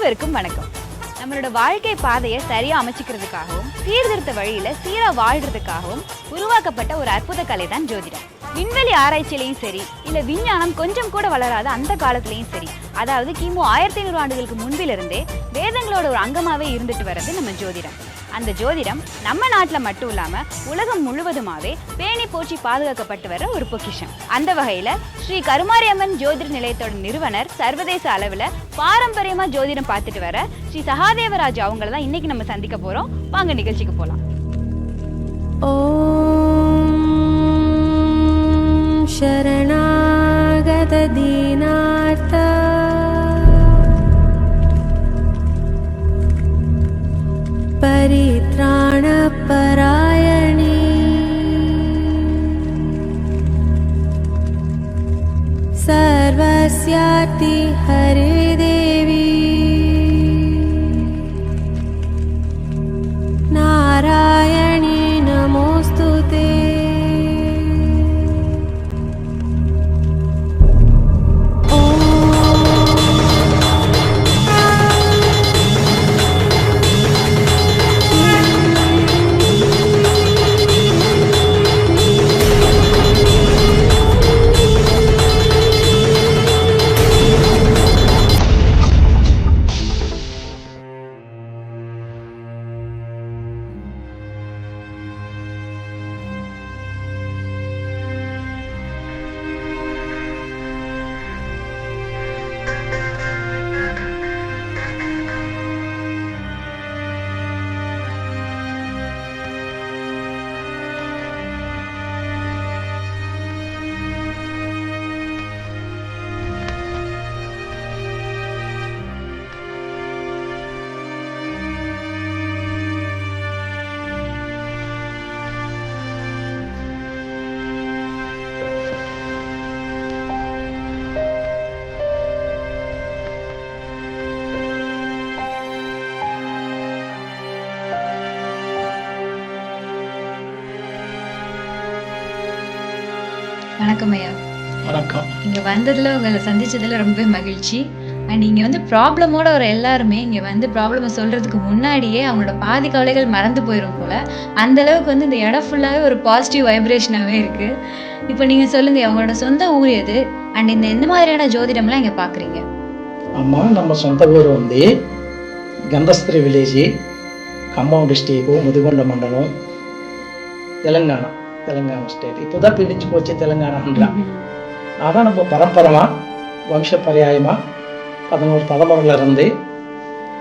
அனைவருக்கும் வணக்கம். நம்மளோட வாழ்க்கை பாதையை சரியா அமைச்சிக்கிறதுக்காகவும் சீர்திருத்த வழியில சீரா வாழ்றதுக்காகவும் உருவாக்கப்பட்ட ஒரு அற்புத கலை தான் ஜோதிடம். விண்வெளி ஆராய்ச்சியிலையும் சரி, இல்ல விஞ்ஞானம் கொஞ்சம் கூட வளராத அந்த காலத்திலையும் சரி, அதாவது கிமு 1500 ஆண்டுகளுக்கு முன்பிலிருந்தே வேதங்களோட ஒரு அங்கமாவே இருந்துட்டு வர்றது நம்ம ஜோதிடம். அந்த ஜோதிடம் நம்ம நாட்டில் மட்டும் இல்லாம உலகம் முழுவதுமாவே பேணி போற்றி பாதுகாக்கப்பட்டு வர ஒரு பொக்கிஷம். அந்த வகையில ஸ்ரீ கருமாரியம்மன் ஜோதிட நிலையத்தோட நிறுவனர் சர்வதேச அளவுல பாரம்பரியமா ஜோதிடம் பார்த்துட்டு வர ஸ்ரீ சகாதேவராஜ் அவங்கள தான் இன்னைக்கு நம்ம சந்திக்க போறோம். வாங்க நிகழ்ச்சிக்கு போலாம். ஓம் சரணாகத தீனார்த்த परित्राण परायणी सर्वस्यार्ति हरे देवी नारायणी नमोस्तुते. வணக்கம் ஐயா. வணக்கம். இங்கே வந்ததில் உங்களை சந்திச்சதில் ரொம்ப மகிழ்ச்சி. அண்ட் இங்கே வந்து ப்ராப்ளமோட ஒரு எல்லாருமே இங்கே வந்து ப்ராப்ளமை சொல்கிறதுக்கு முன்னாடியே அவங்களோட பாதி கவலைகள் மறந்து போயிடும் போல். அந்தளவுக்கு வந்து இந்த இடம் ஃபுல்லாகவே ஒரு பாசிட்டிவ் வைப்ரேஷனாகவே இருக்குது. இப்போ நீங்கள் சொல்லுங்கள், அவங்களோட சொந்த ஊர் எது? அண்ட் இந்த எந்த மாதிரியான ஜோதிடம்லாம் இங்கே பார்க்குறீங்க? అమ్మ ನಮ್ಮ సొంత ఊరు ఉంది గంధస్త్రి విలేజ్, ఖమ్మం డిస్టిక్, ముదిగొండ మండలం, தெலுங்கானா ஸ்டேட். இப்போ தான் பிரிஞ்சு போச்சு தெலுங்கானான்றா. ஆனால் நம்ம பரம்பரமாக வம்ச பரியாயமாக 11 தலைமுறையிலிருந்து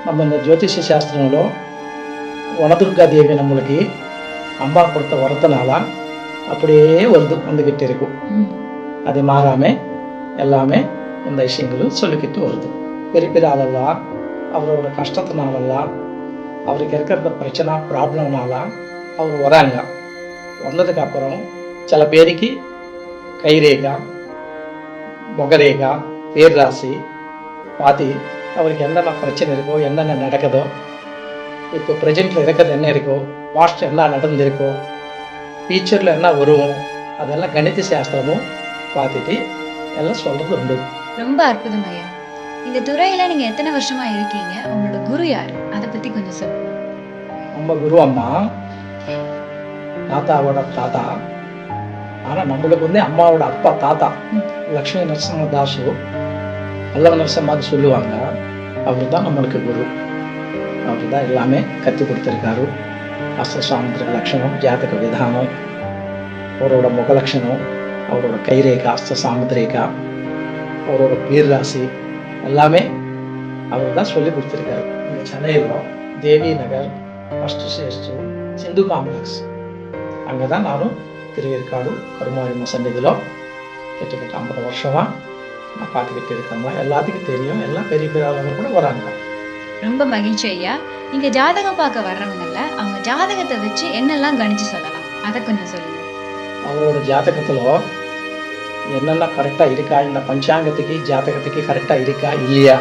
நம்ம இந்த ஜோதிஷ சாஸ்திரங்களோ வனதுர்கா தேவி நம்மளுக்கு அம்மா கொடுத்த வரத்தினால அப்படியே வந்துக்கிட்டு இருக்கும். அது மாறாமல் எல்லாமே இந்த விஷயங்களும் சொல்லிக்கிட்டு வருது. பெரிய பெரிய ஆளெல்லாம் அவரோட கஷ்டத்தினாலெல்லாம் அவருக்கு இருக்கிற பிரச்சனை ப்ராப்ளம்னால அவர் வராங்க. வந்ததுக்கு அப்புறம் சில பேருக்கு கைரேகா, முகரேகா, பேர் ராசி பார்த்து அவருக்கு என்னென்ன பிரச்சனை இருக்கோ, என்னென்ன நடக்குதோ, இப்போ ப்ரெசென்ட்டில் இருக்கிறது என்ன இருக்கோ, பாஸ்ட் என்ன நடந்திருக்கோ, ஃபியூச்சரில் என்ன வரும், அதெல்லாம் கணித சாஸ்திரமும் பார்த்துட்டு எல்லாம் சொல்கிறது உண்டு. ரொம்ப அற்புதம் ஐயா. இந்த துறையில் நீங்கள் எத்தனை வருஷமாக இருக்கீங்க? உங்களோட குரு யார்? அதை பற்றி கொஞ்சம் சொல்லுங்கள். நம்ம குரு அம்மா தாத்தாவோட தாத்தா. ஆனால் நம்மளுக்கு வந்து அம்மாவோட அப்பா தாத்தா லக்ஷ்மி நரசிம்ம தாசு, அல்லவ நரசிம்மான்னு சொல்லுவாங்க. அவர் தான் நம்மளுக்கு குரு. அவர் தான் எல்லாமே கற்றுக் கொடுத்துருக்காரு. அஸ்தசாமுத்திர லட்சணம், ஜாதக விதானம், அவரோட முகலட்சணம், அவரோட கைரேகா, அஸ்தசாமுத்திரேகா, அவரோட பேர் ராசி எல்லாமே அவர் தான் சொல்லி கொடுத்துருக்காரு. இந்த சென்னையில் தேவி நகர் அஷ்டசேஷ்டு சிந்து காம்ப்ளெக்ஸ், அங்கே தான் நானும் திருவேற்காடு கருமாரியம்மன் சன்னிதியில் கிட்டத்தட்ட 50 வருஷமாக நான் பார்த்துக்கிட்டு இருக்கேம்மா. எல்லாத்துக்கும் தெரியும், எல்லாம் பெரிய பெரிய ஆளுங்க கூட வராங்க. ரொம்ப மகிழ்ச்சி ஐயா. இங்கே ஜாதகம் பார்க்க வர்றவங்கல்ல, அவங்க ஜாதகத்தை வச்சு என்னெல்லாம் கணிச்சு சொல்லலாம், அதை கொஞ்சம் சொல்லுங்க. அவரோட ஜாதகத்தில் என்னென்ன கரெக்டாக இருக்கா, இந்த பஞ்சாங்கத்துக்கு ஜாதகத்துக்கு கரெக்டாக இருக்கா இல்லையா,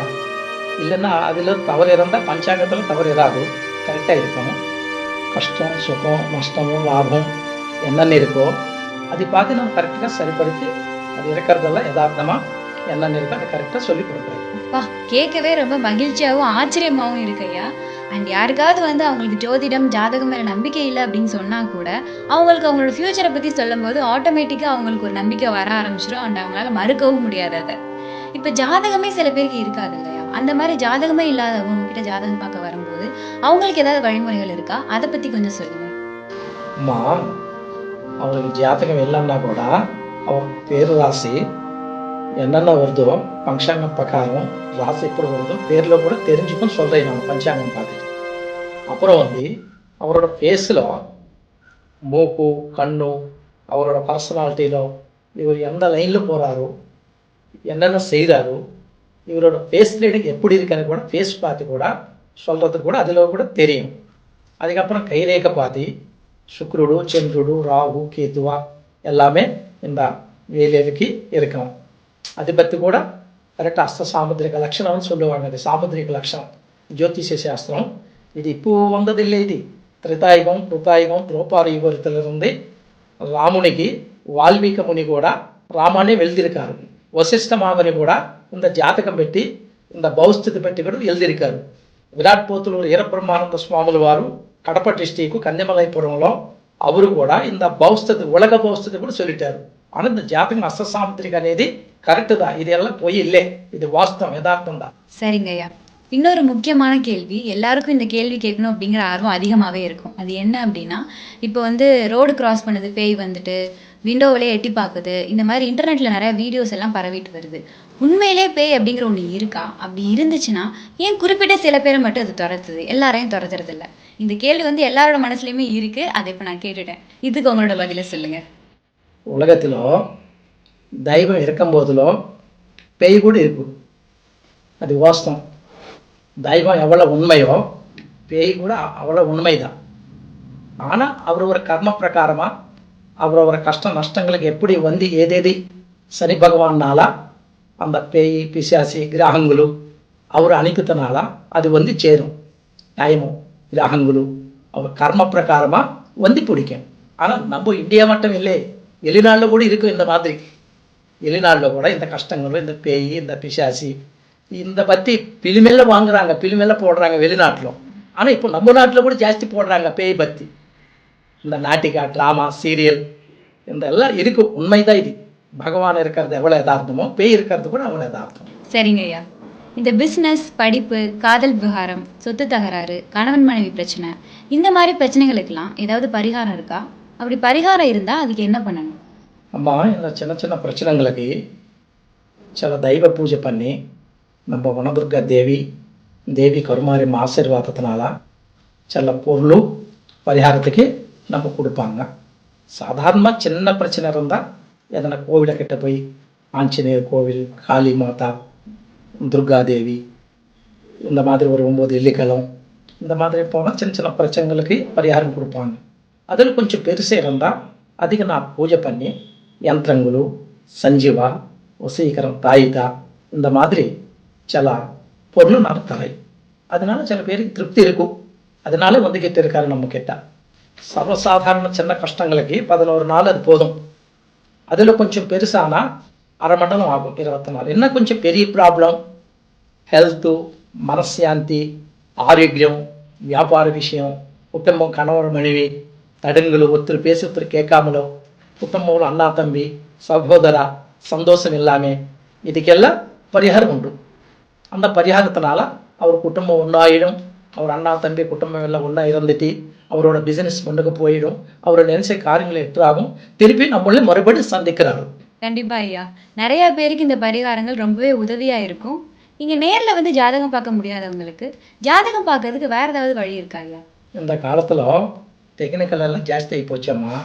இல்லைன்னா அதில் தவறு இருந்தால் பஞ்சாங்கத்தில் தவறு இராது, கரெக்டாக இருக்கணும். கஷ்டம், சுகம், நஷ்டமும் லாபம் என்னென்ன இருக்கோ அதை பார்த்து நம்ம கரெக்டாக சரிப்படுத்தி அது இருக்கிறதெல்லாம் யதார்த்தமாக என்னென்ன இருக்கோ அதை கரெக்டாக சொல்லி கொடுக்குறேன். அப்பா, கேட்கவே ரொம்ப மகிழ்ச்சியாகவும் ஆச்சரியமாகவும் இருக்கு ஐயா. அண்ட் யாருக்காவது வந்து அவங்களுக்கு ஜோதிடம் ஜாதகம் மேலே நம்பிக்கை இல்லை அப்படின்னு சொன்னால் கூட அவங்களுக்கு அவங்களோட ஃப்யூச்சரை பற்றி சொல்லும்போது ஆட்டோமேட்டிக்காக அவங்களுக்கு ஒரு நம்பிக்கை வர ஆரம்பிச்சிடும். அண்ட் அவங்களால மறுக்கவும் முடியாது அதை. இப்போ ஜாதகமே சில பேருக்கு இருக்காது இல்லையா? அந்த மாதிரி ஜாதகமே இல்லாதவங்க கிட்ட ஜாதகம் பார்க்க வரும்போது அவங்களுக்கு ஏதாவது வழிமுறைகள் இருக்கா? அதை பற்றி கொஞ்சம் சொல்லுங்கள். அம்மா, அவருக்கு ஜாதகம் இல்லைன்னா கூட அவர் பேரு ராசி என்னென்ன வருதோ பஞ்சாங்கம் பிரகாரம் ராசி எப்படி வருதோ பேரில் கூட தெரிஞ்சுக்கும் சொல்கிறேன் நான் பஞ்சாங்கம் பார்த்துட்டு. அப்புறம் வந்து அவரோட ஃபேஸில் மூக்கு கண்ணு அவரோட பர்சனாலிட்டியிலோ இவர் எந்த லைனில் போகிறாரோ என்னென்ன செய்கிறாரோ இவரோட ஃபேஸ் ரீடிங் எப்படி இருக்குன்னு கூட ஃபேஸ் பார்த்து கூட சொல்கிறது கூட அதில் கூட தெரியும். அதுக்கப்புறம் கைரேகை பார்த்து சுக்ருடு சந்திருடு ராகு கேதுவா எல்லாமே இந்த வேலைக்கு இருக்கணும். அதை பற்றி கூட கரெக்டாக அஸ்த சாமுத்திரிக லட்சணம்னு சொல்லுவாங்க. இது சாமுத்திரிக லட்சணம் ஜோதிஷ சாஸ்திரம். இது இப்போது வந்ததில்லை. இது திரேதாயுகம் கிருதாயுகம் துரோபார யுகத்திலிருந்து ராமுனிக்கு வால்மீக முனி கூட ராமானே எழுதியிருக்காரு. வசிஷ்ட மாமனி கூட இந்த ஜாதகம் பெட்டி இந்த భవిష్యత్తు పెట్టి కూడా எழுதியிருக்காரு. విరాట్ పోతులూరు ఈరబ్రహ్మానంద స్వాముల వారు కడప డిస్టిక్ కందిమలైపురంలో அவரு கூட இந்த భవిష్యత్తు உலக భవిష్యత్తు கூட சொல்லிட்டாரு. ஆனால் இந்த ஜாதகம் அஸ்த சாமுத்திரிகை అనేది கரெக்டு தான். இது எல்லாம் பொய் இல்லை, இது வாஸ்தவம் யதார்த்தம் தான். சரிங்க ஐயா. இன்னொரு முக்கியமான கேள்வி, எல்லாருக்கும் இந்த கேள்வி கேட்கணும் அப்படிங்கிற ஆர்வம் அதிகமாகவே இருக்கும். அது என்ன அப்படின்னா, இப்போ வந்து ரோடு கிராஸ் பண்ணுது பேய் வந்துட்டு விண்டோவிலே எட்டி பார்க்குது, இந்த மாதிரி இன்டர்நெட்டில் நிறைய வீடியோஸ் எல்லாம் பரவிட்டு வருது. உண்மையிலே பேய் அப்படிங்கிற ஒன்று இருக்கா? அப்படி இருந்துச்சுன்னா ஏன் குறிப்பிட்ட சில பேரை மட்டும் அது துரத்துது, எல்லாரையும் துரத்துறது இல்லை? இந்த கேள்வி வந்து எல்லாரோட மனசுலையுமே இருக்குது. அதை இப்போ நான் கேட்டுட்டேன். இதுக்கு உங்களோட பதிலை சொல்லுங்கள். உலகத்திலோ தெய்வம் இருக்கும்போதிலோ பேய் கூட இருக்கும், அது வாஸ்தவம். தெய்வம் எவ்வளோ உண்மையோ பேய் கூட அவ்வளோ உண்மைதான். ஆனால் அவரவர கர்ம பிரகாரமாக அவரவர கஷ்ட நஷ்டங்களுக்கு எப்படி வந்து ஏதேதி சனி பகவான்னால அந்த பேய் பிசாசி கிரகங்களும் அவர் அனுப்பித்தனால அது வந்து சேரும். நியாயமும் கிரகங்களும் அவர் கர்ம பிரகாரமாக வந்து பிடிக்கும். ஆனால் நம்ம இந்தியா மட்டும் இல்லை, வெளிநாட்டில் கூட இருக்கும் இந்த மாதிரி. வெளிநாட்டில் கூட இந்த கஷ்டங்களும் இந்த பேய் இந்த பிசாசி இந்த பற்றி பிலிமெல்லாம் வாங்குறாங்க, பிலிமெல்லாம் போடுறாங்க வெளிநாட்டிலும். ஆனால் இப்போ நம்ம நாட்டில் கூட ஜாஸ்தி போடுறாங்க பேய் பற்றி. இந்த நாட்டிகா ட்ராமா சீரியல் இந்த எல்லாம் இருக்கும். உண்மைதான். இது பகவான் இருக்கிறது எவ்வளோ யதார்த்தமோ பேய் இருக்கிறது கூட அவ்வளோ யதார்த்தம். சரிங்க ஐயா. இந்த பிஸ்னஸ், படிப்பு, காதல் விவகாரம், சொத்து தகராறு, கணவன் மனைவி பிரச்சனை, இந்த மாதிரி பிரச்சனைகளுக்கெல்லாம் ஏதாவது பரிகாரம் இருக்கா? அப்படி பரிகாரம் இருந்தால் அதுக்கு என்ன பண்ணணும்? அம்மா, இந்த சின்ன சின்ன பிரச்சனைகளுக்கு சில தெய்வ பூஜை பண்ணி நம்ம வனதுர்கா தேவி கருமாரி ஆசீர்வாதத்தினால சில பொருளும் பரிகாரத்துக்கு நம்ம கொடுப்பாங்க. சாதாரணமாக சின்ன பிரச்சனை இருந்தால் எதனா கோவிலை கிட்ட போய் ஆஞ்சநேயர் கோவில், காளி மாதா, துர்காதேவி இந்த மாதிரி ஒரு 9 வெள்ளிக்கிழமை இந்த மாதிரி போனால் சின்ன சின்ன பிரச்சனைகளுக்கு பரிகாரம் கொடுப்பாங்க. அதில் கொஞ்சம் பெருசு இருந்தால் அதிக நான் பூஜை பண்ணி யந்திரங்களும் சஞ்சீவா வசீகரம் தாயிதா இந்த மாதிரி சில பொருளும் நான் தரேன். அதனால சில பேருக்கு திருப்தி இருக்கும். அதனால வந்துக்கிட்டு இருக்காரு நம்ம கிட்ட. சர்வசாதாரண சின்ன கஷ்டங்களுக்கு 11 நாள் அது போதும். அதில் கொஞ்சம் பெருசானா அரை மணி நேரம் ஆகும், 24. என்ன கொஞ்சம் பெரிய ப்ராப்ளம், ஹெல்த்து, மனசாந்தி, ஆரோக்கியம், வியாபார விஷயம், குடும்பம், கணவர் மனைவி தடங்களும் ஒருத்தர் பேசி ஒருத்தர் கேட்காமலோ, குடும்பம் அண்ணா தம்பி சகோதரா சந்தோஷம் இல்லாமல் இதுக்கெல்லாம் பரிகாரம் உண்டு. அந்த பரிகாரத்தினால அவர் குடும்பம் ஒன்றாயிடும். அவர் அண்ணா தம்பி குடும்பம் எல்லாம் ஒன்றா இருந்துட்டு அவரோட பிஸ்னஸ் முன்னுக்கு போயிடும். அவரோட நினைச்ச காரியங்களை எட்டாகும். திருப்பி நம்மளே மறுபடியும் சந்திக்கிறாரு. கண்டிப்பா ஐயா. நிறைய பேருக்கு இந்த பரிகாரங்கள் ரொம்பவே உதவியா இருக்கும். நீங்க நேர்ல வந்து ஜாதகம் பார்க்க முடியாதவங்களுக்கு ஜாதகம் பார்க்கறதுக்கு வேற ஏதாவது வழி இருக்கா ஐயா? இந்த காலத்தில் டெக்னிக்கல் எல்லாம் ஜாஸ்தி ஆகி போச்சம்மா.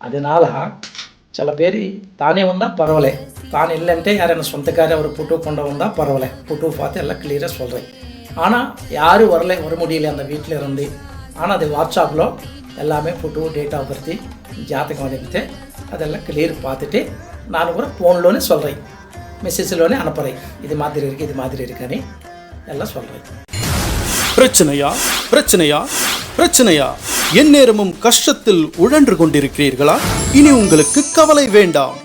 அதனால சில பேர் தானே வந்தால் பரவாயில்ல, தான் இல்லைன்ட்டே யாரும் சொந்தக்காரர் அவர் புட்டு கொண்டு வந்தால் பரவாயில்ல, புட்டு பார்த்து எல்லாம் கிளியராக சொல்கிறேன். ஆனால் யாரும் வர முடியல அந்த வீட்டில் இருந்து. ஆனால் அது வாட்ஸ்அப்பில் எல்லாமே புட்டு டேட் ஆஃப் பர்த் ஜாதகம் அனுப்பிட்டு அதெல்லாம் கிளியர் பார்த்துட்டு நான் கூட ஃபோன்லோனே சொல்கிறேன், மெசேஜ்லோனே அனுப்புகிறேன். இது மாதிரி இருக்குன்னு எல்லாம் சொல்கிறேன். பிரச்சனையா எந்நேரமும் கஷ்டத்தில் உழன்று கொண்டிருக்கிறீர்களா? இனி உங்களுக்கு கவலை வேண்டாம்.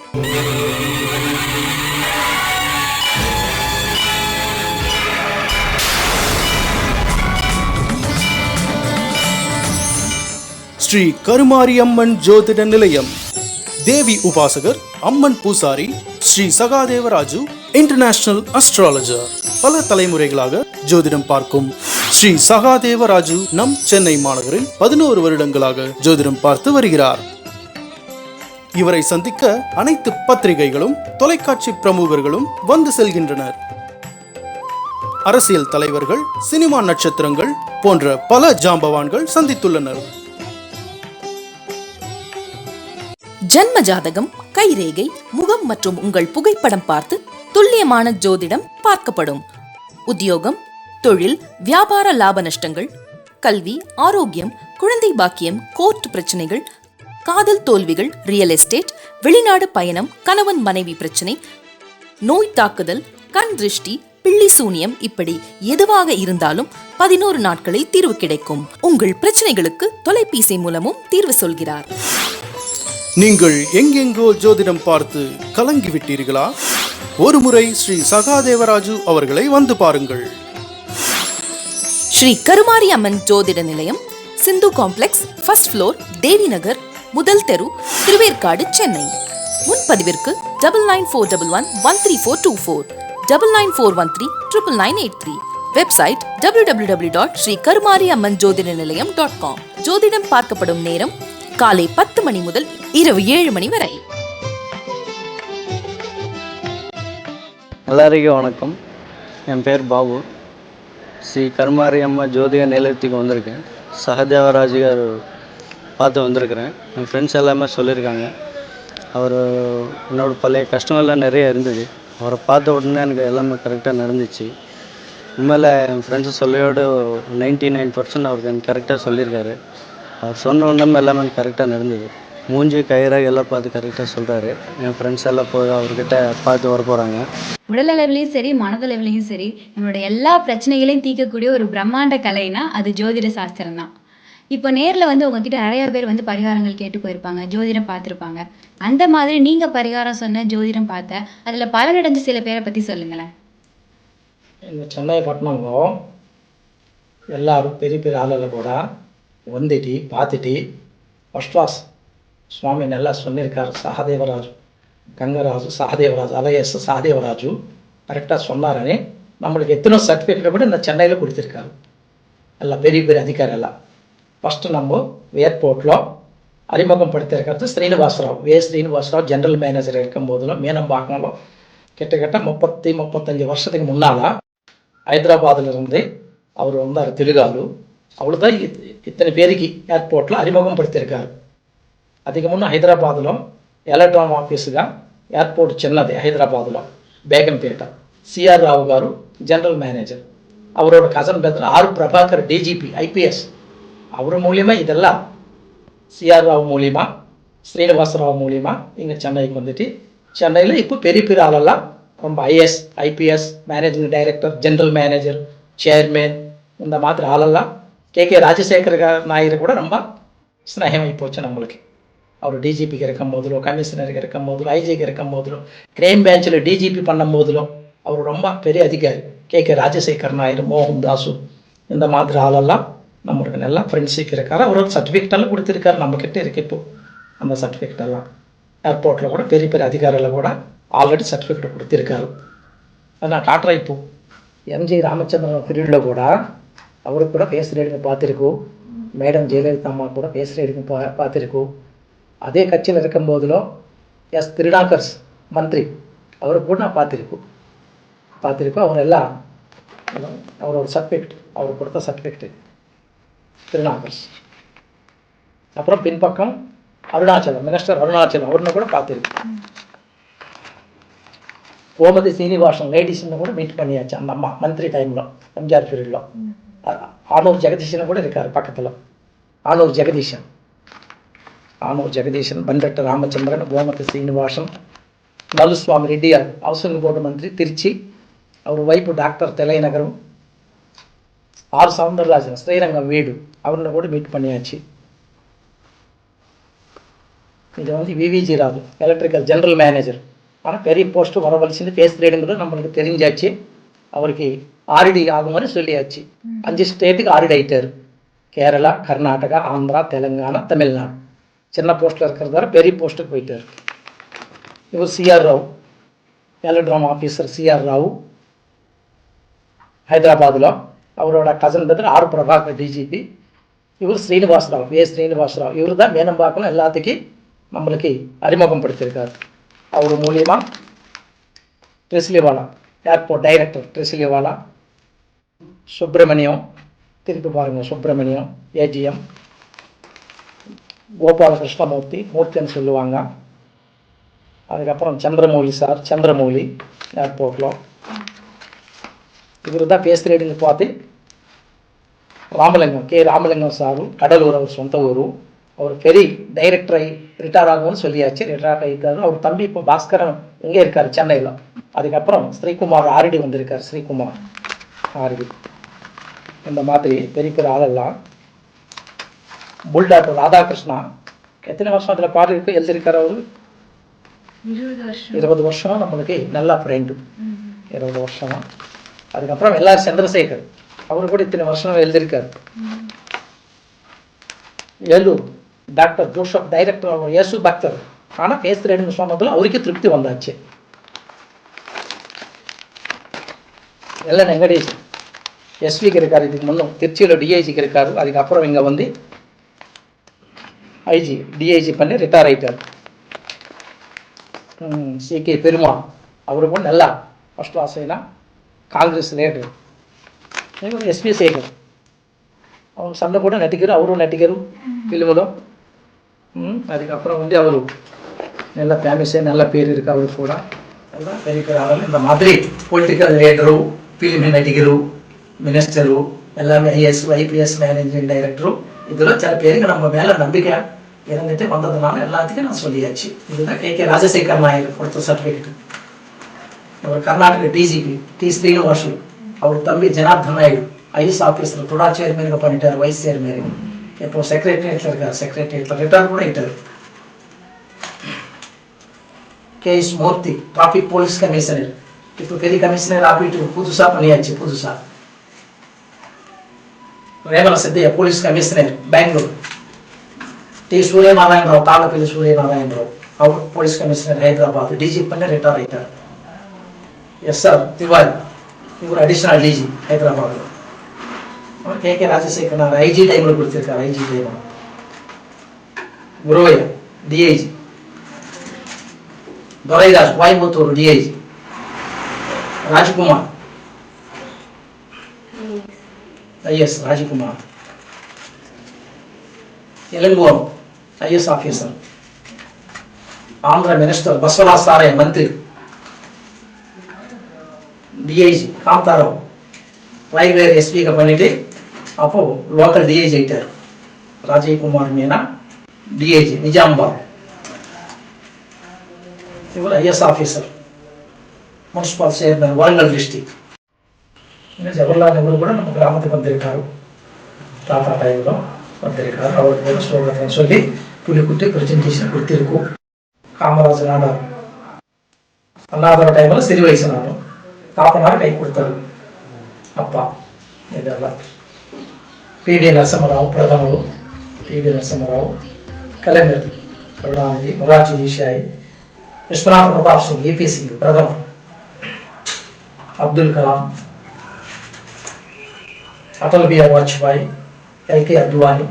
ஸ்ரீ கருமாரி அம்மன் ஜோதிட நிலையம். தேவி உபாசகர், அம்மன் பூசாரி ஸ்ரீ சகாதேவராஜு, இன்டர்நேஷனல் அஸ்ட்ராலஜர். பல தலைமுறைகளாக ஜோதிடம் பார்க்கும் ஸ்ரீ சகாதேவராஜு நம் சென்னை மாநகரில் 11 வருடங்களாக ஜோதிடம் பார்த்து வருகிறார். இவரை சந்திக்க அனைத்து பத்திரிகைகளும் தொலைக்காட்சி பிரமுகர்களும் வந்து செல்கின்றனர். அரசியல் தலைவர்கள், சினிமா நட்சத்திரங்கள் போன்ற பல ஜாம்பவான்கள் சந்தித்துள்ளனர். ஜன்ம ஜாதகம், கைரேகை, முகம் மற்றும் உங்கள் புகைப்படம் பார்த்து துல்லியமான ஜோதிடம் பார்க்கப்படும். உத்தியோகம், தொழில், வியாபார லாப நஷ்டங்கள், கல்வி, ஆரோக்கியம், குழந்தை பாக்கியம், கோர்ட் பிரச்சனைகள், காதல் தோல்விகள், ரியல் எஸ்டேட், வெளிநாடு பயணம், கணவன் மனைவி பிரச்சனை, நோய் தாக்குதல், கண் திருஷ்டி, பில்லி சூனியம், இப்படி எதுவாக இருந்தாலும் 11 நாட்களில் தீர்வு கிடைக்கும். உங்கள் பிரச்சனைகளுக்கு தொலைபேசி மூலமும் தீர்வு சொல்கிறார். நீங்கள் எங்கெங்கோ ஜோதிடம் பார்த்து கலங்கிவிட்டீர்களா? ஒருமுறை ஸ்ரீ சகாதேவராஜு அவர்களை வந்து பாருங்கள். ஸ்ரீ கருமாரி அம்மன் ஜோதிட நிலையம், சிந்து காம்ப்ளெக்ஸ், ஃபர்ஸ்ட் ஃப்ளோர், தேவி நகர், முதல் தெரு, திருவேற்காடு, சென்னை. முன்பதிவிற்கு 9941113424, 9941399983. Website www.srikarumariammanjodidanilayam.com. ஜோதிடம் பார்க்கப்படும் நேரம் காலை 10 மணி முதல் இரவு 7 மணி வரை. எல்லாருக்கும் வணக்கம். என் பேர் பாபு. ஸ்ரீ கருமாரி அம்மா ஜோதிட நிலையத்துக்கு வந்திருக்கேன். சகதேவராஜ் கார் பார்த்து வந்திருக்கிறேன். என் ஃப்ரெண்ட்ஸ் எல்லாமே சொல்லியிருக்காங்க. அவர் என்னோடய பழைய கஷ்டங்கள்லாம் நிறைய இருந்தது. அவரை பார்த்த உடனே எனக்கு எல்லாமே கரெக்டாக நடந்துச்சு. உண்மையில் என் ஃப்ரெண்ட்ஸு சொல்லியோட 99% அவருக்கு எனக்கு கரெக்டாக சொல்லியிருக்காரு. அவர் சொன்ன உடனே எல்லாமே கரெக்டாக நடந்தது. மூஞ்சி கயிறாக எல்லாம் பார்த்து கரெக்டாக சொல்கிறாரு. என் ஃப்ரெண்ட்ஸ் எல்லாம் போய் அவர்கிட்ட பார்த்து வர போகிறாங்க. உடல் அளவுலையும் சரி, மனதளவுலையும் சரி, நம்மளோட எல்லா பிரச்சனைகளையும் தீர்க்கக்கூடிய ஒரு பிரம்மாண்ட கலைனா அது ஜோதிட சாஸ்திரம் தான். இப்போ நேரில் வந்து உங்ககிட்ட நிறைய பேர் வந்து பரிகாரங்கள் கேட்டு போயிருப்பாங்க, ஜோதிடம் பார்த்துருப்பாங்க. அந்த மாதிரி நீங்கள் பரிகாரம் சொன்ன, ஜோதிடம் பார்த்த, அதில் பலனடைஞ்ச சில பேரை பற்றி சொல்லுங்களேன். இந்த சென்னை பட்டணంలో எல்லாரும் பெரிய பெரிய ஆளுகளை கூட வந்துட்டு பார்த்துட்டு ஃபர்ஸ்ட் கிளாஸ் சுவாமி நல்லா சொல்லியிருக்காரு. சகாதேவராஜு, கங்கராஜு, சகாதேவராஜு, அலையஸ் சகாதேவராஜு கரெக்டாக சொன்னாரே. நம்மளுக்கு எத்தனை சர்டிஃபிகேட் கூட இந்த சென்னையில் கொடுத்துருக்காரு. எல்லாம் பெரிய பெரிய அதிகாரி எல்லாம். ஃபஸ்ட்டு நம்ம ஏர்போர்ட்டில் அறிமுகம் படுத்திருக்கிறது ஸ்ரீனிவாசராவ். ஸ்ரீனிவாசராவ் ஜென்ரல் மேனேஜர் இருக்கும் போதிலும் மீனம்பாக்கம்ல கிட்டத்தட்ட 35 வருஷத்துக்கு முன்னால் ஹைதராபாத்லேருந்து அவர் வந்தார். தெலுங்காலு அவ்வளோதான் இத்தனை பேருக்கு ஏர்போர்ட்டில் அறிமுகம் படுத்தியிருக்காரு. அதுக்கு முன்னே హైదరాబాద్లో ఎలక్ట్రాన్ ఆఫీసుగా ఎయిర్పోర్ట్ చిన్నది హైదరాబాద్లో బేగంపేట. సిఆర్ రావు గారు జనరల్ మేనేజర్. அவரோட கசன் பேர் ஆர் பிரபாகர், டிஜிபி ஐபிஎஸ். அவர் மூலியமாக இதெல்லாம் சிஆர் ராவ் மூலியமாக, ஸ்ரீனிவாசராவ் மூலியமாக இங்கே சென்னைக்கு வந்துட்டு சென்னையில் இப்போ பெரிய பெரிய ஆளெல்லாம் ரொம்ப IS, IPS, managing director, general manager, chairman, இந்த மாதிரி ஆளெல்லாம் கே ராஜசேகர் நாயர் கூட ரொம்ப ஸ்நேகமாகி போச்சு நம்மளுக்கு. அவர் டிஜிபிக்கு இருக்கும் போதிலும், கமிஷனருக்கு இருக்கும் போதிலும், ஐஜிக்கு இருக்கும் போதிலும், கிரைம் பேஞ்சில் டிஜிபி பண்ணும் போதிலும் அவர் ரொம்ப பெரிய அதிகாரி. கே ராஜசேகர் நாயர், மோகன் தாசு, இந்த மாதிரி ஆளெல்லாம் நம்மளுக்கு நல்லா ஃப்ரெண்ட்ஷிப் இருக்காரு. அவரோட சர்டிஃபிகேட்டெல்லாம் கொடுத்துருக்காரு. நம்மக்கிட்ட இருக்கு இப்போ அந்த சர்டிஃபிகேட்டெல்லாம். ஏர்போர்ட்டில் கூட பெரிய பெரிய அதிகாரிகள் கூட ஆல்ரெடி சர்டிஃபிகேட் கொடுத்துருக்காரு. நான் காட்டுறேன். இப்போ எம்ஜி ராமச்சந்திரன் பீரியடில் கூட அவருக்கு கூட ஃபேஸ் ரீடிங் பார்த்துருக்கோம். மேடம் ஜெயலலிதா அம்மா கூட ஃபேஸ் ரீடிங் பார்த்துருக்கோம். அதே கட்சியில் இருக்கும் போதிலும் எஸ் திருநாகர்ஸ் மந்திரி அவருக்கு கூட நான் பார்த்துருக்கோம். அவர் எல்லாம் அவரோட சர்டிஃபிகேட், அவர் கொடுத்த சர்டிஃபிகேட்டு திருநாகர்ஸ். அப்புறம் பின்பக்கம் அருணாச்சலம், மினிஸ்டர் அருணாச்சலம், அவருன்னு கூட பார்த்துருக்கோம். கோமதி சீனிவாசன் லேடிஸ்ன்னு கூட மீட் பண்ணியாச்சு அந்த அம்மா மந்திரி டைமில், எம்ஜிஆர் பீரியடில். ஆனூர் ஜெகதீஷன் கூட இருக்கார் பக்கத்தில். ஆனூர் ஜெகதீஷன், பண்டட்டு ராமச்சந்திரன், கோமதி சீனிவாசன், நலுசுவாமி ரெட்டியார், ஹவுசிங் போர்டு மந்திரி திருச்சி. அவர் வைப்பு டாக்டர் திலைநகரம். ஆர் சவுந்தரராஜன், ஸ்ரீரங்கம் வீடு, அவருன்னு கூட மீட் பண்ணியாச்சு. இது வந்து விவிஜி ராவு, எலக்ட்ரிக்கல் ஜென்ரல் மேனேஜர். ஆனால் பெரிய போஸ்ட்டு வரவழைச்சிருந்து ஃபேஸ் ரீடிங்கிறது நம்மளுக்கு தெரிஞ்சாச்சு. அவருக்கு ஆர்டி ஆகும் மாதிரி சொல்லியாச்சு. 5 ஸ்டேட்டுக்கு ஆர்டி ஆகிட்டார். கேரளா, கர்நாடகா, ஆந்திரா, தெலுங்கானா, தமிழ்நாடு. சின்ன போஸ்ட்டில் இருக்கிறதால பெரிய போஸ்ட்டுக்கு போயிட்டார். இவர் CR Rao, aerodrome officer CR Rao, ஹைதராபாத்தில். அவரோட கசன் பேர் ஆர் பிரபாகர் டிஜிபி. இவர் ஸ்ரீனிவாசராவ், ஸ்ரீனிவாசராவ். இவர் தான் மேனம்பாக்கம் எல்லாத்துக்கும் நம்மளுக்கு அறிமுகம் படுத்தியிருக்கார். அவர் மூலியமாக ட்ரெஸ்லிவாலா, ஏர்போர்ட் டைரக்டர் ட்ரெஸ்லிவாலா, சுப்பிரமணியம், திருப்பி பாருங்கள் சுப்பிரமணியம், ஏஜிஎம், கோபால கிருஷ்ணமூர்த்தி, மூர்த்தின்னு சொல்லுவாங்க. அதுக்கப்புறம் சந்திரமௌலி சார், சந்திரமௌலி ஏர்போர்ட்டில். இவர் தான் பேசுகிறேன்னு பார்த்து ராமலிங்கம், ராமலிங்கம் சாரு, கடலூர் அவர் சொந்த ஊர். அவர் பெரிய டைரக்டரை ரிட்டையர் ஆகும்னு சொல்லியாச்சு, ரிட்டையர் ஆகிட்டாரு. அவர் தம்பி இப்போ பாஸ்கரன் இங்கே இருக்கார் சென்னையில். அதுக்கப்புறம் ஸ்ரீகுமார் ஆர்டி வந்திருக்கார், ஸ்ரீகுமார் ஆர்டி. இந்த மாதிரி பெரிய பெரிய ஆளெல்லாம். புல்டாக்டர் ராதாகிருஷ்ணா எத்தனை வருஷம் அதில் பாரு இருக்கு எழுதியிருக்கார் அவர்? 20 வருஷம் நம்மளுக்கு நல்லா ஃப்ரெண்டு, 20 வருஷமா. அதுக்கப்புறம் எல்லாரும் சந்திரசேகர், அவரு கூட இத்தனை வருஷம் எழுதியிருக்காரு. ஏலூர் டாக்டர் ஜோசப், டைரக்டர், அவர் இயேசு பக்தர். ஆனால் பேசுகிறேன்னு சொன்னதில் அவருக்கே திருப்தி வந்தாச்சு. எல்லாம் வெங்கடேஷ் எஸ்விக்கு இருக்கார். இதுக்கு முன்னும் திருச்சியில் டிஐஜிக்கு இருக்கார். அதுக்கப்புறம் இங்கே வந்து ஐஜி, டிஐஜி பண்ணி ரிட்டையர் ஆகிட்டார். சிகே பெருமாள், அவரு கூட நல்லா ஃபஸ்ட் கிளாஸ்னா காங்கிரஸ் லீடர். எஸ்பி சேகர், அவர் சண்டை கூட நடிகர், அவரும் நடிகர் ஃபிலிமிலும். அதுக்கப்புறம் வந்து அவரு நல்ல ஃபேமஸே, நல்ல பேர் இருக்குது அவருக்கு கூட. எல்லாம் பெரிய ஆளுங்க. இந்த மாதிரி பொலிட்டிக்கல் லீடரு, ஃபிலிம் நடிகரு, மினிஸ்டரு, எல்லாமே ஐஎஸ், ஐபிஎஸ், மேனேஜிங் டைரக்டரு. இதில் சில பேருக்கு நம்ம மேலே நம்பிக்கை இருந்துட்டு வந்ததுனால எல்லாத்துக்கும் நான் சொல்லியாச்சு. இதுதான் கே ராஜசேகர் நாயர் கொடுத்த சர்டிஃபிகேட். அவர் கர்நாடக டிஜிபி ஸ்ரீனிவாசு, அவர் தம்பி ஜனார்தன் நாயுடு ஐஎஸ் ஆஃபீஸர், துடா சேர்மேனுக்கு பண்ணிட்டார், வைஸ் சேர்மேன். இப்போ செக்ரட்டரியேட்டில் இருக்கார், செக்ரட்டரியேட்டில் ரிட்டையர் கூட ஆகிட்டார். KS Murthy, traffic police commissioner, இப்போ பெரிய கமிஷனர் ஆகிட்டு புதுசாக பண்ணியாச்சு. புதுசாக Revala Siddaiah, police commissioner Bangalore. T Suryanarayana Rao, Thalapalli Suryanarayana Rao, அவர் போலீஸ் கமிஷனர் ஹைதராபாத், டிஜி பண்ணி ரிட்டையர் ஆகிட்டார். எஸ்ஆர் திவாரி, இவர் அடிஷனல் டிஜி ஹைதராபாத். அவர் கே ராஜசேகர் ஐஜி டைமில் கொடுத்துருக்காரு, ஐஜி டைம். குரோயா DIG, Duraidas Coimbatore DIG. Rajkumar IS, Rajkumar. எலங்கோரம் IS officer. Andhra minister Baswaraj சாரே, மந்திரி. டிஐஜி காந்தாராவ், ரயில்வே எஸ்பிக்கு பண்ணிட்டு அப்போ லோக்கல் டிஐஜி ஆகிட்டார். ராஜீவ்குமார் மீனா டிஐஜி நிஜாம்பாத். இவர் IS officer, municipal chairman, Warangal district. இன்னும் ஜவஹர்லால் நேரு கூட நம்ம கிராமத்துக்கு வந்திருக்காரு, தாத்தா டைமில் வந்திருக்காரு. அவருக்கு பேர் ஸ்லோகன் சொல்லி புலிக்குட்டி பிரசன்டேஷன் கொடுத்திருக்கோம். காமராஜர் நாடார், அண்ணாதர டைமில் சிறு வயசு நாடும் தாத்தனார் கை கொடுத்தாரு அப்பா. இதெல்லாம் பிடி நரசிம்மராவ் பிரதமர், பிடி நரசிம்மராவ், கலைஞர் கருணாநிதி, மொரார்ஜி தேசாய், விஸ்வநாத் பிரதாப் சிங் ஏபிசி பிரதமர், Abdul Kalam, Atal Bihari Vajpayee, LK Advani,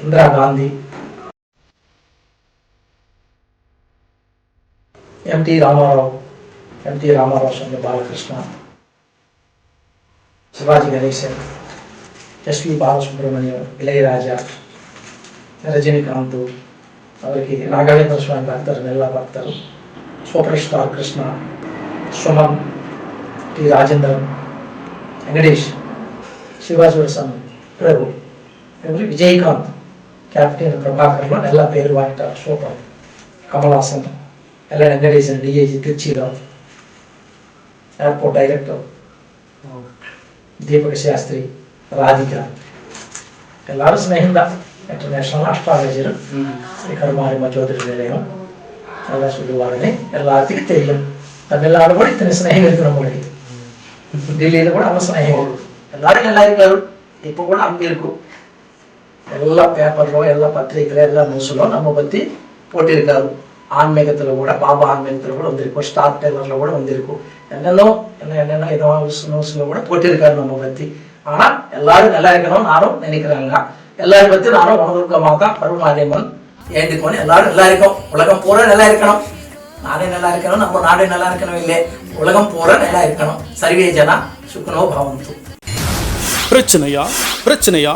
Indira Gandhi, NT Rama Rao Swami Balakrishna, Sivaji Ganesan, SP Balasubrahmanyam, Ilaiyaraaja, Rajinikanth, அவருக்கு ராகவேந்திர சுவாமி பக்தர், நெல்லா பக்தர், super star Krishna, Suman, T Rajendran, Venkatesh, Sivaji Prabhu, Vijayakanth, captain பிரபாகர்லாம் நல்லா பேர் வாங்கிட்டார். சூப்பர். கமல்ஹாசன், எல்லாம் வெங்கடேசன் டிஐஜி திருச்சியில், ஏர்போர்ட் டைரக்டர் தீபக் சாஸ்திரி, ராதிகா, எல்லாரும் ஸ்னேகம்தான். இன்டர்நேஷனல் அஸ்ட்ராலஜர் கருமாரிமா ஜோதிட நிலையம் நல்லா சொல்லுவாருன்னு எல்லாத்துக்கும் தெரியும். தமிழ்நாடு கூட இத்தனை ஸ்னேகம் இருக்கு நம்மளுக்கு. டெல்லியில் கூட அவங்க ஸ்னேகம் எல்லாரும் நல்லா இருக்காரு. இப்போ கூட அங்கே இருக்கும். எல்லா பேப்பர்லோ எல்லா பத்திரிகையில எல்லா நியூஸ்லும் நம்ம பற்றி போட்டிருக்காரு. ஆன்மீகத்தில் கூட பாபா ஆன்மீகத்தில் கூட வந்திருக்கும், ஸ்டார் டெய்லரில் கூட வந்திருக்கும், என்னென்ன ஏதோ நியூஸில் கூட போட்டிருக்காரு நம்ம பற்றி. ஆனால் எல்லாரும் நல்லா இருக்கணும்னு நானும் நினைக்கிறாங்க. எல்லாரும் பற்றி நானும் உணர்வுக்கமாக தான் அருள்மாரியம்மன் ஏண்டிக்கணும். எல்லாரும் நல்லா இருக்கும், உலகம் பூரா நல்லா இருக்கணும், நானே நல்லா இருக்கணும், நம்ம நாடே நல்லா இருக்கணும், இல்லை உலகம் பூரா நல்லா இருக்கணும். சர்வே ஜனா சுக்னோ பவந்து. பிரச்சனையா பிரச்சனையா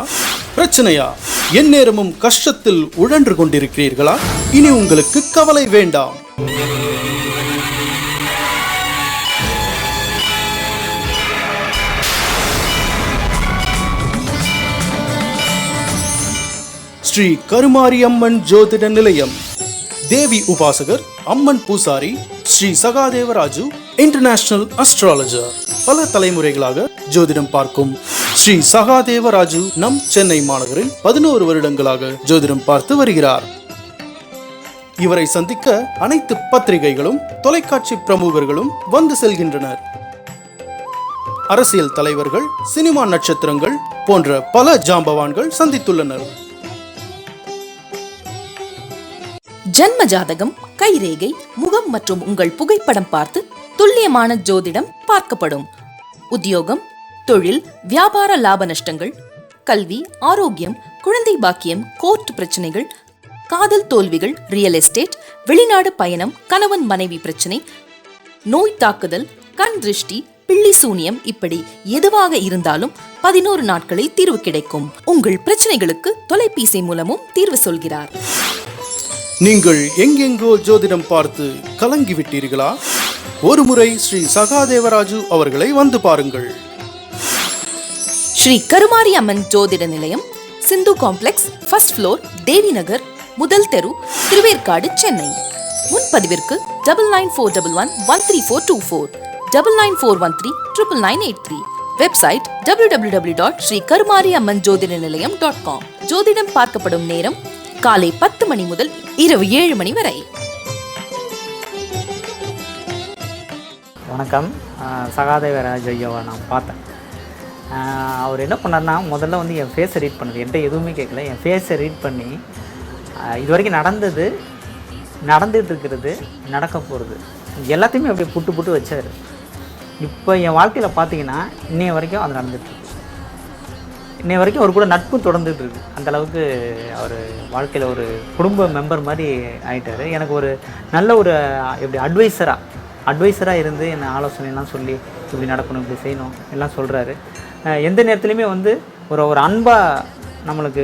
பிரச்சனையா? எந்நேரமும் கஷ்டத்தில் உழன்று கொண்டிருக்கிறீர்களா? இனி உங்களுக்கு கவலை வேண்டாம். ஸ்ரீ கருமாரி அம்மன் ஜோதிட நிலையம். தேவி உபாசகர் அம்மன் பூசாரி ஸ்ரீ சகாதேவராஜு இன்டர்நேஷனல் அஸ்ட்ராலஜர். பல தலைமுறைகளாக ஜோதிடம் பார்க்கும் ஸ்ரீ சகாதேவராஜு நம் சென்னை மாநகரில் 11 வருடங்களாக ஜோதிடம் பார்த்து வருகிறார். இவரை சந்திக்க அனைத்து பத்திரிகைகளும் தொலைக்காட்சி பிரமுகர்களும் வந்து செல்கின்றனர். அரசியல் தலைவர்கள், சினிமா நட்சத்திரங்கள் போன்ற பல ஜாம்பவான்கள் சந்தித்துள்ளனர். ஜன்ம ஜாதகம், கைரேகை, முகம் மற்றும் உங்கள் புகைப்படம் பார்த்து துல்லியமான ஜோதிடம் பார்க்கப்படும். உத்தியோகம், தொழில், வியாபார லாப நஷ்டங்கள், கல்வி, ஆரோக்கியம், குழந்தை பாக்கியம், கோர்ட் பிரச்சனைகள், காதல் தோல்விகள், ரியல் எஸ்டேட், வெளிநாடு பயணம், கணவன் மனைவி பிரச்சனை, நோய் தாக்குதல், கண் திருஷ்டி, பில்லி சூனியம், இப்படி எதுவாக இருந்தாலும் 11 நாட்களில் தீர்வு கிடைக்கும். உங்கள் பிரச்சனைகளுக்கு தொலைபேசி மூலமும் தீர்வு சொல்கிறார். நீங்கள் எங்கெங்கோ ஜோதிடம் பார்த்து கலங்கிவிட்டீர்களா? ஒருமுறை ஸ்ரீ சகாதேவராஜு அவர்களை வந்து பாருங்கள். ஸ்ரீ கருமாரி அம்மன் ஜோதிட நிலையம், சிந்து காம்ப்ளெக்ஸ், ஃபர்ஸ்ட் ஃப்ளோர், தேவி நகர், முதல் தெரு, திருவேற்காடு, சென்னை. முன்பதிவிற்கு 9941134224 9941399983. Website www.srikarumariammanjodidanilayam.com. ஜோதிடம் பார்க்கப்படும் நேரம் காலை 10 மணி முதல் இரவு 7 மணி வரை. வணக்கம். சகாதேவராஜ் ஐயாவை நான் பார்த்தேன். அவர் என்ன பண்ணார்னா, முதல்ல வந்து என் ஃபேஸை ரீட் பண்ணது, என்கிட்ட எதுவுமே கேட்கல. என் ஃபேஸை ரீட் பண்ணி இது வரைக்கும் நடந்தது, நடந்துகிட்டு இருக்கிறது, நடக்க போகிறது எல்லாத்தையுமே அப்படியே புட்டு வச்சார். இப்போ என் வாழ்க்கையில் பார்த்தீங்கன்னா இன்னைய வரைக்கும் அது நடந்துகிட்ருக்கு. இன்னைய வரைக்கும் அவர் கூட நட்பு தொடர்ந்துட்டு இருக்கு. அந்தளவுக்கு அவர் வாழ்க்கையில் ஒரு குடும்ப மெம்பர் மாதிரி ஆகிட்டார். எனக்கு ஒரு நல்ல ஒரு எப்படி அட்வைஸராக இருந்து என்னை ஆலோசனைலாம் சொல்லி இப்படி நடக்கணும், இப்படி செய்யணும் எல்லாம் சொல்கிறாரு. எந்த நேரத்துலையுமே வந்து ஒரு அன்பாக நம்மளுக்கு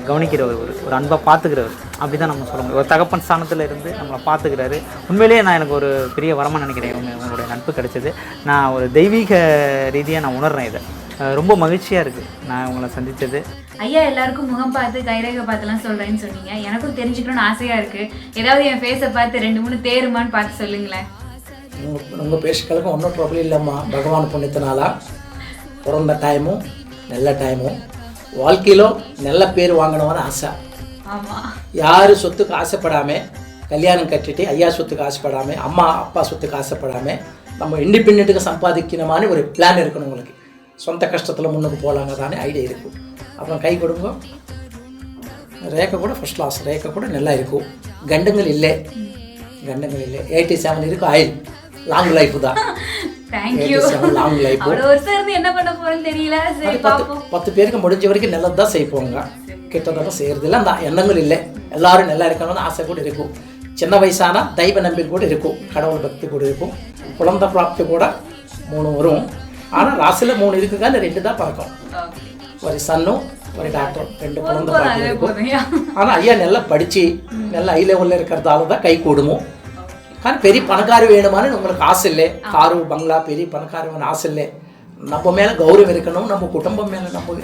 கவனிக்கிறவர், ஒரு அன்பாக பார்த்துக்கிறவர், அப்படி தான் நம்ம சொல்ல முடியும். ஒரு தகப்பன் ஸ்தானத்தில் இருந்து நம்மளை பார்த்துக்கிறாரு. உண்மையிலேயே நான் எனக்கு ஒரு பெரிய வரமாக நினைக்கிறேன் உங்களுடைய நட்பு கிடைச்சது. நான் ஒரு தெய்வீக ரீதியாக நான் உணர்றேன். இதை ரொம்ப மகிழ்ச்சியாக இருக்குது நான் உங்களை சந்தித்தது. ஐயா எல்லாருக்கும் முகம் பார்த்து கைரேகை பார்த்துலாம் சொல்கிறேன்னு சொன்னீங்க. எனக்கும் தெரிஞ்சுக்கணும்னு ஆசையாக இருக்குது. ஏதாவது என் ஃபேஸை பார்த்து 2-3 தேருமான்னு பார்த்து சொல்லுங்களேன். உங்கள் பேசுகளுக்கும் ஒன்றும் ப்ராப்ளம் இல்லைம்மா. பகவான் புண்ணியத்தினால பிறந்த டைமும் நல்ல டைமும் வாழ்க்கையிலோ நல்ல பேர் வாங்கணும்னு ஆசை. ஆமாம், யார் சொத்துக்கு ஆசைப்படாமல் கல்யாணம் கட்டிட்டு ஐயா சொத்துக்கு ஆசைப்படாமல் அம்மா அப்பா சொத்துக்கு ஆசைப்படாமல் நம்ம இண்டிபெண்ட்டுக்கு சம்பாதிக்கணுமான்னு ஒரு பிளான் இருக்கணும். உங்களுக்கு சொந்த கஷ்டத்தில் முன்னுக்கு போகலாங்க தானே ஐடியா இருக்கும். அப்புறம் கை கொடுங்க. ரேக்கை கூட ஃபர்ஸ்ட் கிளாஸ், ரேக்கை கூட நல்லா இருக்கும். கண்டங்கள் இல்லை 87 இருக்கும். ஆயில் லாங் லைஃப் தான். Long life. 10 பேருக்கு முடிஞ்ச வரைக்கும் நல்லது தான் செய்வோங்க. கிட்டத்தட்ட செய்யறதில்ல. அந்த எண்ணங்கள் இல்லை. எல்லாரும் நல்லா இருக்கணும்னு ஆசை கூட இருக்கும். சின்ன வயசான தெய்வ நம்பிக்கை கூட இருக்கும், கடவுள் பக்தி கூட இருக்கும். குழந்தை பிராப்தி கூட 3 வரும். ஆனால் ராசியில் 3 இருக்குங்க, 2 தான் பறக்கும். ஒரு சன்னும் ஒரு டாக்டரும் 2 குழந்தை பிராப்தி இருக்கும். ஆனால் ஐயா நல்லா படித்து நல்லா ஹை லெவலில் இருக்கிறதால தான் கை கூடுமோ. ஆனால் பெரிய பணக்காரி வேணுமான்னு உங்களுக்கு ஆசை இல்லை. காரு பங்களா பெரிய பணக்காரி வேணும் ஆசை இல்லை. நம்ம மேலே கௌரவம் இருக்கணும், நம்ம குடும்பம் மேலே நம்ம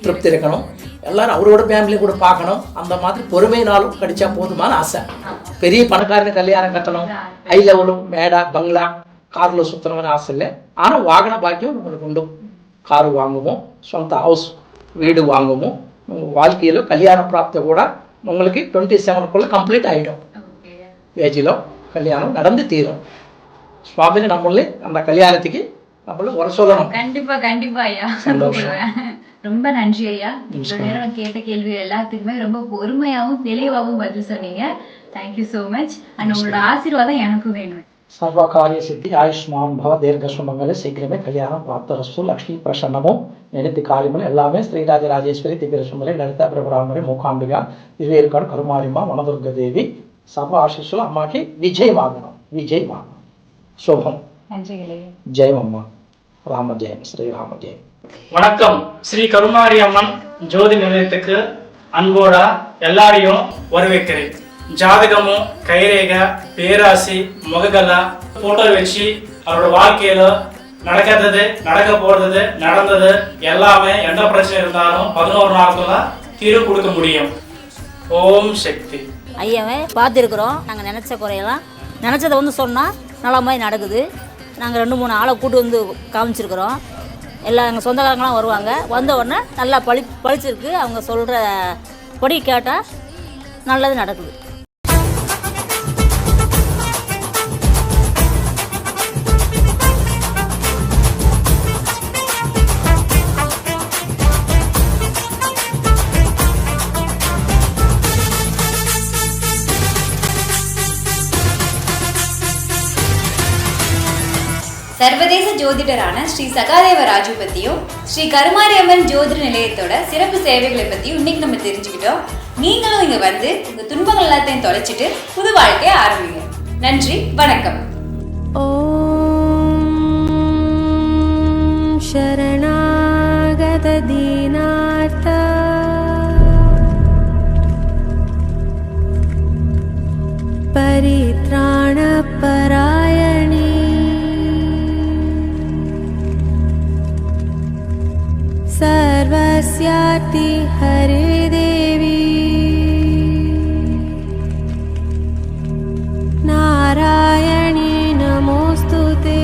திருப்தி இருக்கணும், எல்லாரும் அவரோட ஃபேமிலி கூட பார்க்கணும். அந்த மாதிரி பொறுமையினாலும் கிடைச்சா போதுமான ஆசை. பெரிய பணக்காரனை கல்யாணம் கட்டணும், ஹை லெவலும் மேடா பங்களா காரில் சுற்றணும்னு ஆசை இல்லை. ஆனால் வாகன பாக்கியம் உங்களுக்கு உண்டு. காரு வாங்குவோம், சொந்த ஹவுஸ் வீடு வாங்குவோம். உங்கள் வாழ்க்கையில் கல்யாண பிராப்தி கூட உங்களுக்கு 27க்குள்ளே கம்ப்ளீட் ஆகிடும். ஏஜிலோ கல்யாணம் நடந்து தீரும். சுவாமின்னு நம்மளே அந்த கல்யாணத்துக்கு நம்மளும் வர சொல்லணும். கண்டிப்பா ஐயா. ரொம்ப நன்றி ஐயா. இவ்வளவு நேரம் கேட்ட கேள்வி எல்லாத்துக்குமே ரொம்ப பொறுமையாவும் தெளிவாகவும் பதில் சொன்னீங்க. Thank you so much. அண்ட் உங்களோட ஆசீர்வாதம் எனக்கும் வேணும். सर्व कार्य सिद्धि आयुष्मान भव दीर्घ सुमंगल शीघ्र में कल्याण प्राप्त रस्तु लक्ष्मी प्रसन्नमो நினைத்து காரியங்கள் எல்லாமே ஸ்ரீராஜ ராஜேஸ்வரி திவ்ய சுமலை லலிதா பிரபராமரி மூகாம்பிகா திவ்யேற்காடு கருமாரிமா வனதுர்க தேவி சர்வ ஆசிஷுல அம்மாக்கு விஜயமாகணும் விஜயமாகணும் சுபம். நன்றிகளே. ஜெயம் அம்மா. ராம ஜெயம் ஸ்ரீராம ஜெயம். வணக்கம். ஸ்ரீ கருமாரி அம்மன் ஜோதி நிலையத்துக்கு அன்போட எல்லாரையும் வரவேற்கிறேன். ஜாதகமும் கைரேக பேராசி முககலா போட்டோ வச்சு அவரோட வாழ்க்கையில நடக்கிறது நடக்க போறது நடந்தது எல்லாமே எந்த பிரச்சனை இருந்தாலும் 11 நாளுக்குள்ள தீர்வு கொடுக்க முடியும். ஓம் சக்தி. ஐயாவை பார்த்துருக்குறோம். நாங்கள் நினச்ச குறையெல்லாம் நினச்சதை வந்து சொன்னால் நல்ல மாதிரி நடக்குது. நாங்கள் 2-3 ஆளை கூட்டு வந்து காமிச்சிருக்கிறோம். எல்லா எங்கள் சொந்தக்காரங்களாம் வருவாங்க. வந்த உடனே நல்லா பழிச்சிருக்கு. அவங்க சொல்கிற படி கேட்டால் நல்லது நடக்குது. சர்வதேச ஜோதிடரான ஸ்ரீ சகாதேவ ராஜு பத்தியும் ஸ்ரீ கருமாரி அம்மன் ஜோதிட நிலையத்தோட சிறப்பு சேவைகளை பத்தியும் இன்னைக்கு நம்ம தெரிஞ்சுக்கிட்டோம். நீங்களும் இங்க வந்து உங்க துன்பங்கள் எல்லாத்தையும் தொலைச்சிட்டு புது வாழ்க்கையை ஆரம்பிங்க. நன்றி, வணக்கம். ஓம் சரணாகத தீனார்த்த பரித்ராண பராயணி सर्वस्यार्ति हरे देवी नारायणी नमोस्तुते।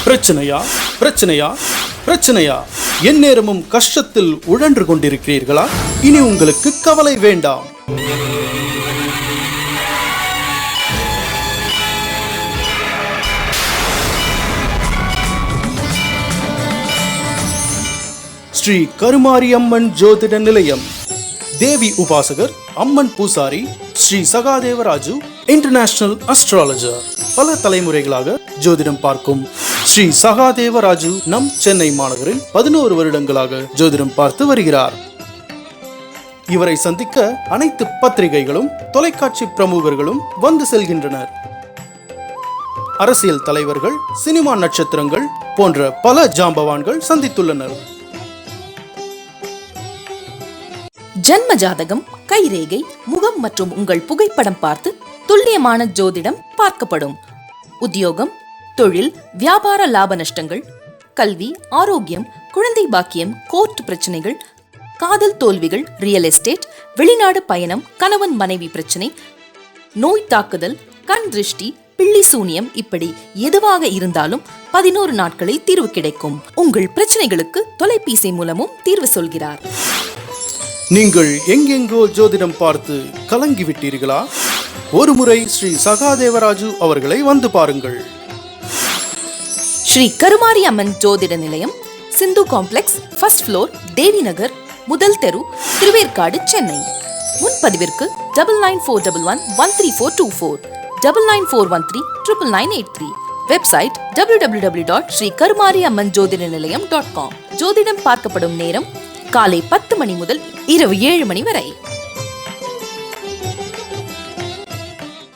பிரச்சனையா பிரச்சனையா பிரச்சனையா? எந்நேரமும் கஷ்டத்தில் உழன்று கொண்டிருக்கிறீர்களா? இனி உங்களுக்கு கவலை வேண்டாம். ஸ்ரீ கருமாரி அம்மன் ஜோதிட நிலையம். தேவி உபாசகர் அம்மன் பூசாரி ஸ்ரீ சகாதேவராஜு இன்டர்நேஷனல் அஸ்ட்ராலஜர். பல தலைமுறைகளாக ஜோதிடம் பார்க்கும் ஸ்ரீ சகாதேவராஜு நம் சென்னை மாநகரில் 11 வருடங்களாக ஜோதிடம் பார்த்து வருகிறார். இவரை சந்திக்க அனைத்து பத்திரிகைகளும் தொலைக்காட்சி பிரமுகர்களும் வந்து செல்கின்றனர். அரசியல் தலைவர்கள், சினிமா நட்சத்திரங்கள் போன்ற பல ஜாம்பவான்கள் சந்தித்துள்ளனர். ஜன்ம ஜாதகம், கைரேகை, முகம் மற்றும் உங்கள் புகைப்படம் பார்த்து துல்லியமான ஜோதிடம் பார்க்கப்படும். உத்தியோகம், தொழில், வியாபார லாப நஷ்டங்கள், கல்வி, ஆரோக்கியம், குழந்தை பாக்கியம், கோர்ட் பிரச்சனைகள், காதல் தோல்விகள், ரியல் எஸ்டேட், வெளிநாடு பயணம், கணவன் மனைவி பிரச்சனை, நோய் தாக்குதல், கண் திருஷ்டி, பில்லி சூனியம், இப்படி எதுவாக இருந்தாலும் 11 நாட்களில் தீர்வு கிடைக்கும். உங்கள் பிரச்சனைகளுக்கு தொலைபேசி மூலமும் தீர்வு சொல்கிறார். நீங்கள் எங்கெங்கோ ஜோதிடம் பார்த்து கலங்கிவிட்டீர்களா? ஒருமுறை ஸ்ரீ சகாதேவராஜு அவர்களை வந்து பாருங்கள். ஸ்ரீ கருமாரி அம்மன் ஜோதிட நிலையம், சிந்து காம்ப்ளெக்ஸ், ஃபர்ஸ்ட் ஃப்ளோர், தேவி நகர், முதல் தெரு, திருவேற்காடு, சென்னை. முன்பதிவிற்கு 9941134424, 9941399983. Website www.srikarumariammanjodidanilayam.com. ஜோதிடம் பார்க்கப்படும் நேரம் காலை 10 மணி முதல் இரவு 7 மணி வரை.